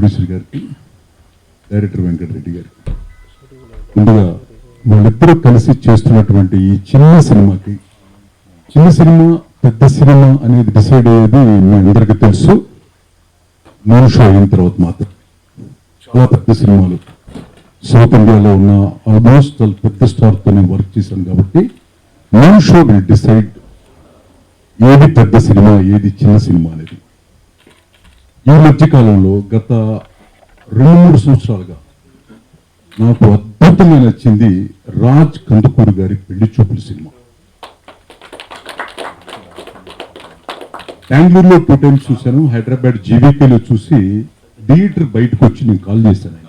Producer గారికి, director Venkatareddy గారికి, ముందుగా వాళ్ళిద్దరూ కలిసి చేస్తున్నటువంటి ఈ చిన్న సినిమాకి, చిన్న సినిమా పెద్ద సినిమా అనేది డిసైడ్ అయ్యేది మీ అందరికీ తెలుసు. మూన్ షో అయిన తర్వాత మాత్రం చాలా పెద్ద సినిమాలు సౌత్ ఇండియాలో ఉన్న ఆల్మోస్ట్ పెద్ద స్టార్తో నేను వర్క్ చేశాను కాబట్టి మూన్ షో విల్ డిసైడ్ ఏది పెద్ద సినిమా ఏది చిన్న సినిమా అనేది. ఈ మధ్యకాలంలో గత 2-3 సంవత్సరాలుగా నాకు అద్భుతంగా నచ్చింది రాజ్ కందుకూరి గారి పెళ్లి చూపుల సినిమా. బెంగళూరులో 2 times చూశాను, హైదరాబాద్ జీవీకేలో చూసి థియేటర్ బయటకు వచ్చి నేను కాల్ చేశాను.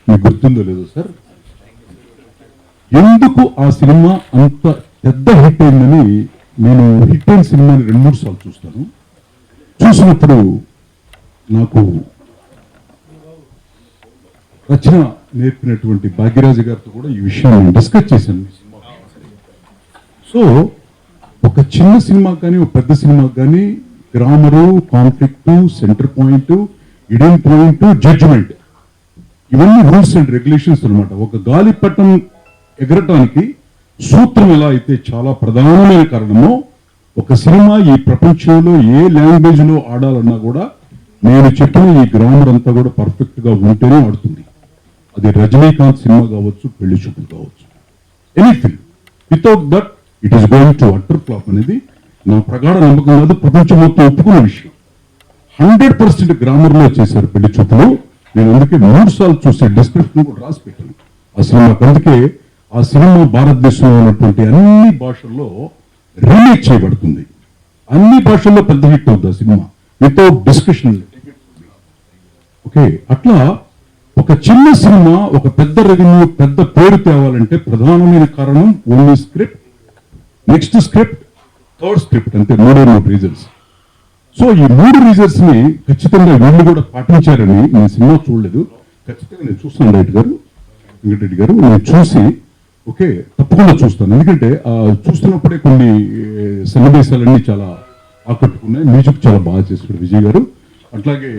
మీకు గుర్తుందో లేదో సార్, ఎందుకు ఆ సినిమా అంత పెద్ద హిట్ అయిందని. నేను హిట్ అయిన సినిమాని 2-3 సార్లు చూస్తాను. చూసినప్పుడు నాకు రచన నేర్పినటువంటి భాగ్యరాజు గారితో కూడా ఈ విషయం నేను డిస్కస్ చేశాను. సో ఒక చిన్న సినిమా కానీ ఒక పెద్ద సినిమా కానీ గ్రామరు, కాన్ఫ్లిక్ట్, సెంటర్ పాయింట్, ఇడెన్ పాయింట్, జడ్జిమెంట్, ఇవన్నీ రూల్స్ అండ్ రెగ్యులేషన్స్ అనమాట. ఒక గాలిపటం ఎగరటానికి సూత్రం ఎలా అయితే చాలా ప్రధానమైన కారణమో, ఒక సినిమా ఈ ప్రపంచంలో ఏ లాంగ్వేజ్ లో ఆడాలన్నా కూడా నేను చెప్పిన ఈ గ్రామర్ అంతా కూడా పర్ఫెక్ట్ గా ఉంటేనే ఆడుతుంది. అది రజనీకాంత్ సినిమా కావచ్చు, పెళ్లి చూపులు కావచ్చు, anything. Without that it is going to utter flop అనేది నా ప్రగాఢ నమ్మకం కాదు, ప్రపంచం మొత్తం ఒప్పుకున్న విషయం. 100% గ్రామర్ లో చేశారు పెళ్లి చూపులు. నేను అందుకే 3 సార్లు చూసే డిస్క్రిప్షన్ కూడా రాసి పెట్టాను ఆ సినిమాకి. అందుకే ఆ సినిమా భారతదేశంలో ఉన్నటువంటి అన్ని భాషల్లో రీమేక్ చేయబడుతుంది. అన్ని భాషల్లో పెద్ద హిట్ అవుతుంది ఆ సినిమా వితౌట్ డిస్కషన్. ఓకే, అట్లా ఒక చిన్న సినిమా ఒక పెద్ద రెవెన్యూ, పెద్ద పేరు తేవాలంటే ప్రధానమైన కారణం only script, next script, third script, అంతే. 3 రీజన్స్. సో ఈ 3 రీజన్స్ ని ఖచ్చితంగా వీళ్ళు కూడా పాటించారని నేను సినిమా చూడలేదు, ఖచ్చితంగా నేను చూస్తాను. రైట్ గారు, వెంకటరెడ్డి గారు, నేను చూసి ఓకే తప్పకుండా చూస్తాను. ఎందుకంటే చూస్తున్నప్పుడే కొన్ని సన్నివేశాలన్నీ చాలా ఆకట్టుకున్నాయి. మ్యూజిక్ చాలా బాగా చేశాడు విజయ్ గారు. అట్లాగే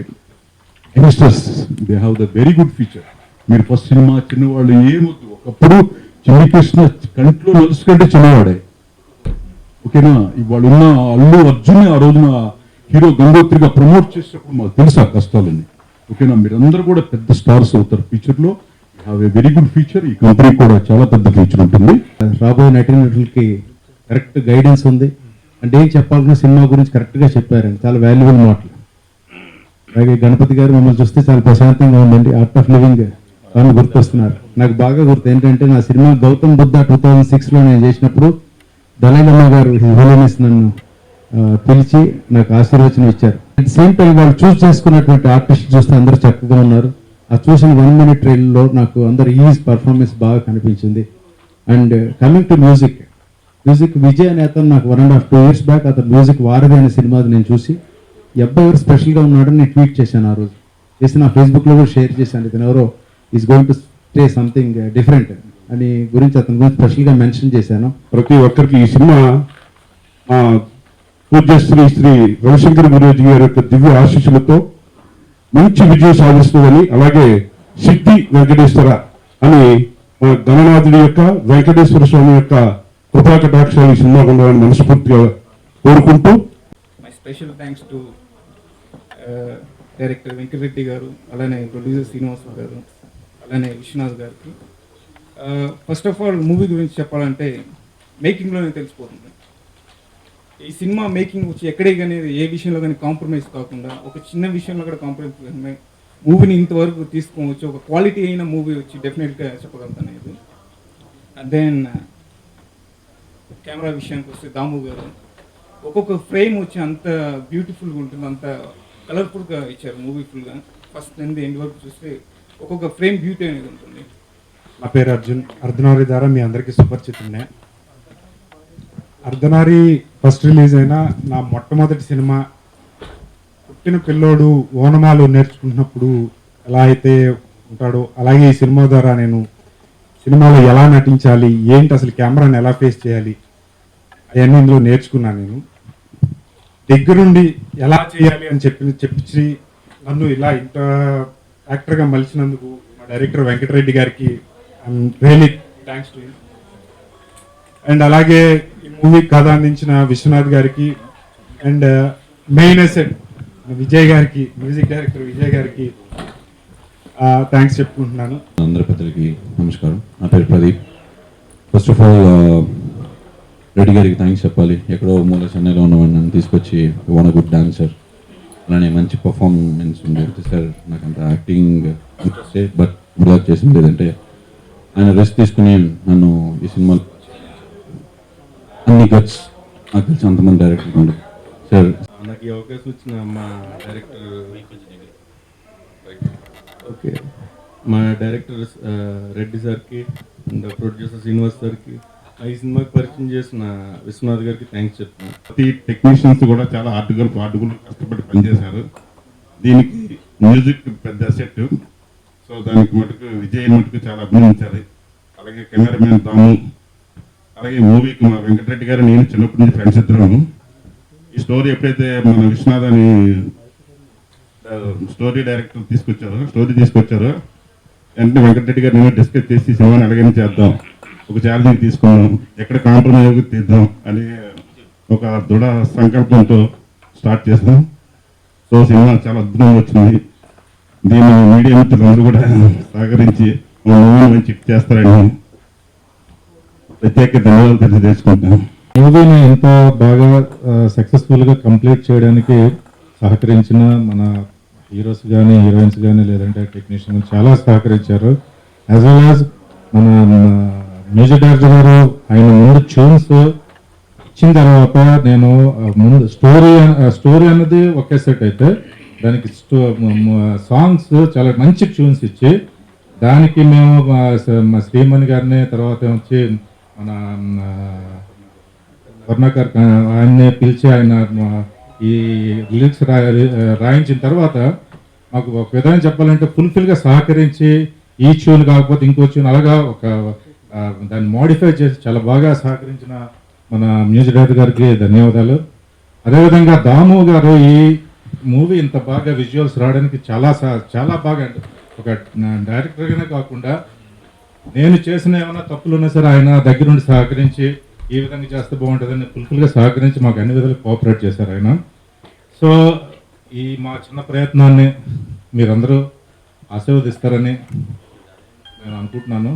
youngsters they have the very good feature. మీరు ఫస్ట్ సినిమా చిన్నవాళ్ళు ఏమొద్దు, ఒకప్పుడు చిన్ని కృష్ణ కంట్లో నలుసుకంటే చిన్నవాడే. ఓకేనా, ఇవాళ ఉన్న అల్లు అర్జున్ ఆ రోజున హీరో గంగోత్రిగా ప్రమోట్ చేసేటప్పుడు మాకు తెలుసు ఆ కష్టాలని. ఓకేనా, మీరందరూ కూడా పెద్ద స్టార్స్ అవుతారు ఫ్యూచర్ లో. Have a very good future. ఈ కంపెనీ కూడా చాలా పెద్ద ఫ్యూచర్ ఉంటుంది. రాబోయే నటీనటులకి కరెక్ట్ గైడెన్స్ ఉంది. అంటే ఏం చెప్పాలన్నా సినిమా గురించి కరెక్ట్ గా చెప్పారండి, చాలా వాల్యుబుల్ మాటలు. అలాగే గణపతి గారు మిమ్మల్ని చూస్తే చాలా ప్రశాంతంగా ఉందండి. ఆర్ట్ ఆఫ్ లివింగ్ వాళ్ళు గుర్తొస్తున్నారు. నాకు బాగా గుర్తు ఏంటంటే నా సినిమా గౌతమ్ బుద్ధ 2006లో నేను చేసినప్పుడు దళైలమ్మ గారు హిరోయిన్స్ నన్ను పిలిచి నాకు ఆశీర్వచనం ఇచ్చారు. అట్ సేమ్ టైం వాళ్ళు చూస్ చేసుకున్నటువంటి ఆర్టిస్ట్ చూస్తే అందరూ చక్కగా ఉన్నారు. ఆ చూసిన 1 minute ట్రైల్లో నాకు అందరు ఈజ్ పర్ఫార్మెన్స్ బాగా కనిపించింది. And coming to music Vijay అనే అతను నాకు 1.5-2 years బ్యాక్ అతను మ్యూజిక్ వారధి అనే సినిమాది నేను చూసి ఈ అబ్బాయి ఎవరు స్పెషల్గా ఉన్నాడని నేను ట్వీట్ చేశాను. ఆ రోజు చేసి నా ఫేస్బుక్లో కూడా షేర్ చేశాను. ఇతను ఎవరో is going to stay something different అని గురించి అతని గురించి స్పెషల్గా మెన్షన్ చేశాను. ప్రతి ఒక్కరికి ఈ సినిమా పూజ్య శ్రీ రవిశంకర్ గురూజీ గారి యొక్క దివ్య ఆశీస్సులతో మంచి విజయం సాధిస్తుందని, అలాగే సిద్ధి వెంకటేశ్వర అని మన గణనాథుడి యొక్క వెంకటేశ్వర స్వామి యొక్క కృపా కటాక్షాలు ఈ సినిమాకు ఉండాలని మనస్ఫూర్తిగా కోరుకుంటూ, my special thanks to director Venkatareddy గారు, అలానే ప్రొడ్యూసర్ శ్రీనివాసరావు గారు, అలానే విశ్వనాథ్ గారికి. ఫస్ట్ ఆఫ్ ఆల్ మూవీ గురించి చెప్పాలంటే మేకింగ్లోనే తెలిసిపోతుంది. ఈ సినిమా మేకింగ్ వచ్చి ఎక్కడే కానీ ఏ విషయంలో కానీ కాంప్రమైజ్ కాకుండా, ఒక చిన్న విషయంలో కూడా కాంప్రమైజ్ మూవీని ఇంతవరకు తీసుకోవచ్చు. ఒక క్వాలిటీ అయిన మూవీ వచ్చి డెఫినెట్గా చెప్పగలుగుతాను ఇది. అండ్ దెన్ కెమెరా విషయానికి వస్తే దాము గారు ఒక్కొక్క ఫ్రేమ్ వచ్చి అంత బ్యూటిఫుల్గా ఉంటుంది, అంత కలర్ఫుల్గా ఇచ్చారు మూవీ ఫుల్గా. ఫస్ట్ నుండి ఎండ్ వరకు చూస్తే ఒక్కొక్క ఫ్రేమ్ బ్యూటీ అనేది ఉంటుంది. నా పేరు అర్జున్. అర్ధనారి ద్వారా మీ అందరికీ సుపరిచితున్నే. అర్ధనారి ఫస్ట్ రిలీజ్ అయిన నా మొట్టమొదటి సినిమా. పుట్టిన పిల్లోడు ఓనమాలు నేర్చుకుంటున్నప్పుడు ఎలా అయితే ఉంటాడో అలాగే ఈ సినిమా ద్వారా నేను సినిమాలో ఎలా నటించాలి, ఏంటి అసలు కెమెరాని ఎలా ఫేస్ చేయాలి అవన్నీ ఇందులో నేర్చుకున్నాను. నేను దగ్గరుండి ఎలా చేయాలి అని చెప్పించి నన్ను ఇలా ఇంత యాక్టర్గా మలిచినందుకు మా డైరెక్టర్ వెంకటరెడ్డి గారికి I'm really thanks to him. And అలాగే ఈ మూవీ కథ అందించిన విశ్వనాథ్ గారికి అండ్ మెయిన్ అసెట్ విజయ్ గారికి, మ్యూజిక్ డైరెక్టర్ విజయ్ గారికి థ్యాంక్స్ చెప్పుకుంటున్నాను. అందరి పెద్దలకి నమస్కారం. నా పేరు Pradeep. First of all Reddy గారికి థ్యాంక్స్ చెప్పాలి. ఎక్కడో మూల చెన్నైలో ఉన్నవాడిని నన్ను తీసుకొచ్చి వన్ గుడ్ డాన్సర్, అలానే మంచి పర్ఫార్మెన్స్ ఉంది సార్. నాకు అంత యాక్టింగ్ ఇంట్రెస్టే, బట్ బ్లాక్ చేసింది లేదంటే ఆయన రెస్ట్ తీసుకుని నన్ను ఈ సినిమాలో అన్ని గట్స్ నాకు తెలిసి అంతమంది డైరెక్టర్ ఉండు సార్. నాకు ఈ అవకాశం ఇచ్చిన మా డైరెక్టర్ ఓకే మా డైరెక్టర్ రెడ్డి సార్కి అండ్ ప్రొడ్యూసర్ శ్రీనివాస్ సార్కి, ఈ సినిమాకి పరిచయం చేసిన విశ్వనాథ్ గారికి థ్యాంక్స్ చెప్తున్నాను. ప్రతి టెక్నీషియన్స్ కూడా చాలా హార్డ్గా కష్టపడి పనిచేశారు. దీనికి మ్యూజిక్ పెద్ద సెట్. సో దానికి మటుకు విజయ్ మటుకు చాలా అభినందించాలి. అలాగే కెమెరామెన్ దాము, అలాగే మూవీకి మా వెంకటరెడ్డి గారు నేను చిన్నప్పటి నుంచి ఫ్రెండ్స్ ఇద్దరం. ఈ స్టోరీ ఎప్పుడైతే మన విశ్వనాథ్ అని స్టోరీ తీసుకొచ్చారో వెంటనే వెంకటరెడ్డి గారు నేను డిస్కస్ చేసి సినిమాని ఎలాగైనా చేద్దాం, ఒక ఛాలెంజ్ తీసుకున్నాం, ఎక్కడ కాంప్రమైజ్ తీద్దాం అని ఒక దృఢ సంకల్పంతో స్టార్ట్ చేసాం. సో సినిమా చాలా అద్భుతంగా వచ్చింది. దీన్ని మీడియా మిత్రులందరూ కూడా సహకరించి మూవీని మంచి హిట్ చేస్తారని ప్రత్యేక ధన్యవాదాలు తెలియజేసుకుంటాను. మూవీని ఎంత బాగా సక్సెస్ఫుల్గా కంప్లీట్ చేయడానికి సహకరించిన మన హీరోస్ కానీ హీరోయిన్స్ కానీ లేదంటే టెక్నీషియన్ చాలా సహకరించారు. యాజ్ వెల్ యాజ్ మన మ్యూజిక్ డైరెక్టర్ గారు ఆయన ముందు ట్యూన్స్ ఇచ్చిన తర్వాత నేను ముందు స్టోరీ అన్నది ఒకే సెట్ అయితే దానికి సాంగ్స్ చాలా మంచి ట్యూన్స్ ఇచ్చి దానికి మేము మా శ్రీమణి గారిని తర్వాత వచ్చి మన కరుణాకర్ ఆయన్ని పిలిచి ఆయన ఈ లిరిక్స్ రాయించిన తర్వాత మాకు ఒక విధంగా చెప్పాలంటే ఫుల్ఫిల్గా సహకరించి ఈ ట్యూన్ కాకపోతే ఇంకో ట్యూన్ అలాగా ఒక దాన్ని మోడిఫై చేసి చాలా బాగా సహకరించిన మన మ్యూజిక్ డైరెక్టర్ గారికి ధన్యవాదాలు. అదేవిధంగా దాము గారు ఈ మూవీ ఇంత బాగా విజువల్స్ రావడానికి చాలా బాగా ఒక డైరెక్టర్గానే కాకుండా నేను చేసిన ఏమైనా తప్పులు ఉన్నా సరే ఆయన దగ్గరుండి సహకరించి ఈ విధంగా చేస్తే బాగుంటుందని ఫుల్ఫిల్గా సహకరించి మాకు అన్ని విధాలు కోఆపరేట్ చేశారు ఆయన. సో ఈ మా చిన్న ప్రయత్నాన్ని మీరందరూ ఆశీర్వదిస్తారని నేను అనుకుంటున్నాను.